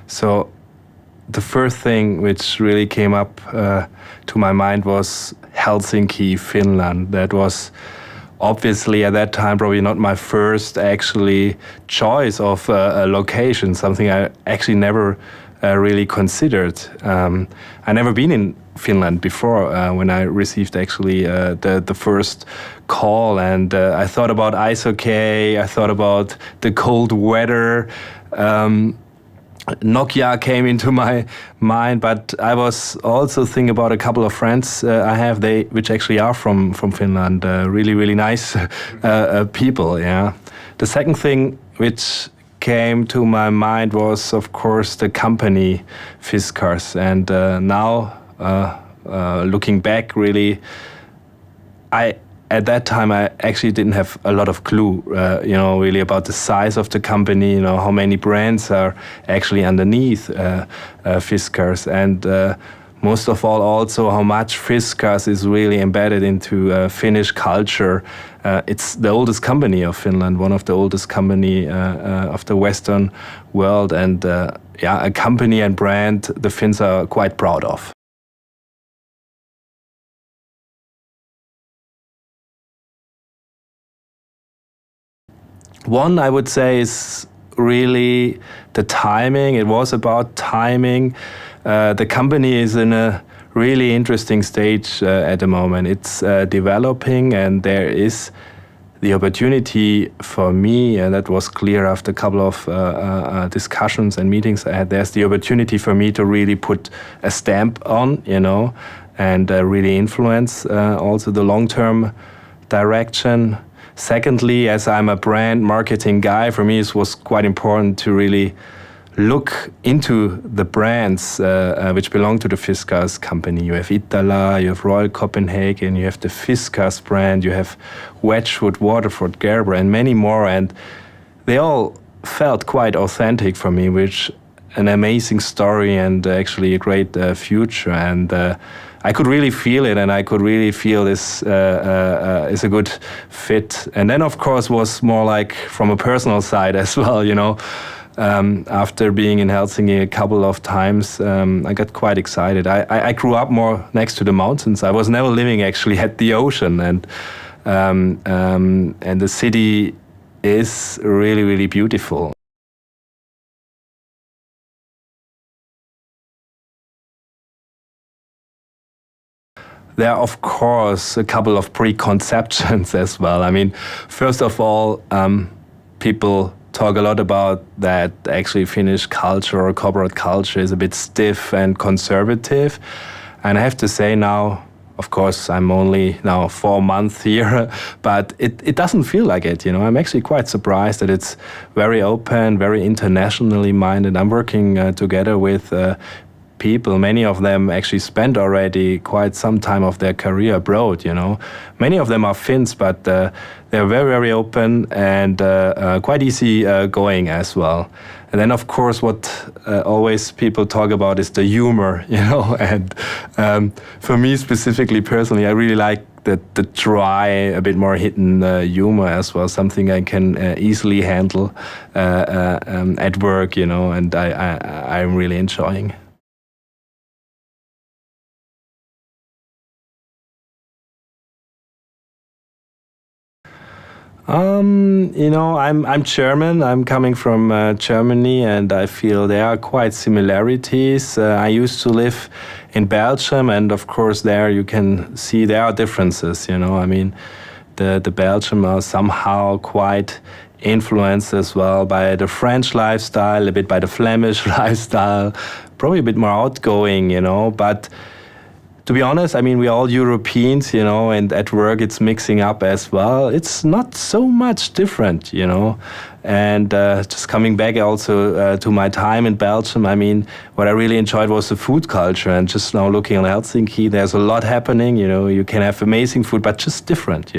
So the first thing which really came up to my mind was Helsinki, Finland. That was obviously at that time probably not my first actually choice of a location, something I actually never really considered. I never been in Finland before when I received actually the first call, and I thought about ice hockey, I thought about the cold weather. Nokia came into my mind, but I was also thinking about a couple of friends I have, which actually are from Finland, really nice people. Yeah. The second thing which came to my mind was, of course, the company Fiskars, and now looking back, really, at that time, I actually didn't have a lot of clue, really about the size of the company, how many brands are actually underneath Fiskars, and most of all, also how much Fiskars is really embedded into Finnish culture. It's the oldest company of Finland, one of the oldest company of the Western world, and a company and brand the Finns are quite proud of. One, I would say, is really the timing. It was about timing. The company is in a really interesting stage at the moment. It's developing, and there is the opportunity for me, and that was clear after a couple of discussions and meetings I had. There's the opportunity for me to really put a stamp on, and really influence also the long-term direction. Secondly, as I'm a brand marketing guy, for me it was quite important to really look into the brands which belong to the Fiskars company. You have Itala, you have Royal Copenhagen, you have the Fiskars brand, you have Wedgwood, Waterford, Gerber, and many more. And they all felt quite authentic for me, which an amazing story and actually a great future. And I could really feel it, and I could really feel this is a good fit. And then, of course, was more like from a personal side as well, After being in Helsinki a couple of times, I got quite excited. I grew up more next to the mountains. I was never living actually at the ocean, and the city is really beautiful. There are, of course, a couple of preconceptions as well. I mean, first of all, people talk a lot about that actually Finnish culture or corporate culture is a bit stiff and conservative. And I have to say now, of course, I'm only now 4 months here, but it doesn't feel like it, I'm actually quite surprised that it's very open, very internationally minded. I'm working together with people. Many of them actually spent already quite some time of their career abroad, Many of them are Finns, but they're very open and quite easy going as well. And then, of course, what always people talk about is the humor, And for me specifically, personally, I really like the dry, a bit more hidden humor as well, something I can easily handle at work, and I'm really enjoying. I'm German. I'm coming from Germany, and I feel there are quite similarities. I used to live in Belgium, and of course there you can see there are differences. I mean, the Belgium are somehow quite influenced as well by the French lifestyle, a bit by the Flemish lifestyle, probably a bit more outgoing, but to be honest, I mean, we're all Europeans, and at work it's mixing up as well. It's not so much different, And just coming back also to my time in Belgium, I mean, what I really enjoyed was the food culture. And just now looking at Helsinki, there's a lot happening, you can have amazing food, but just different,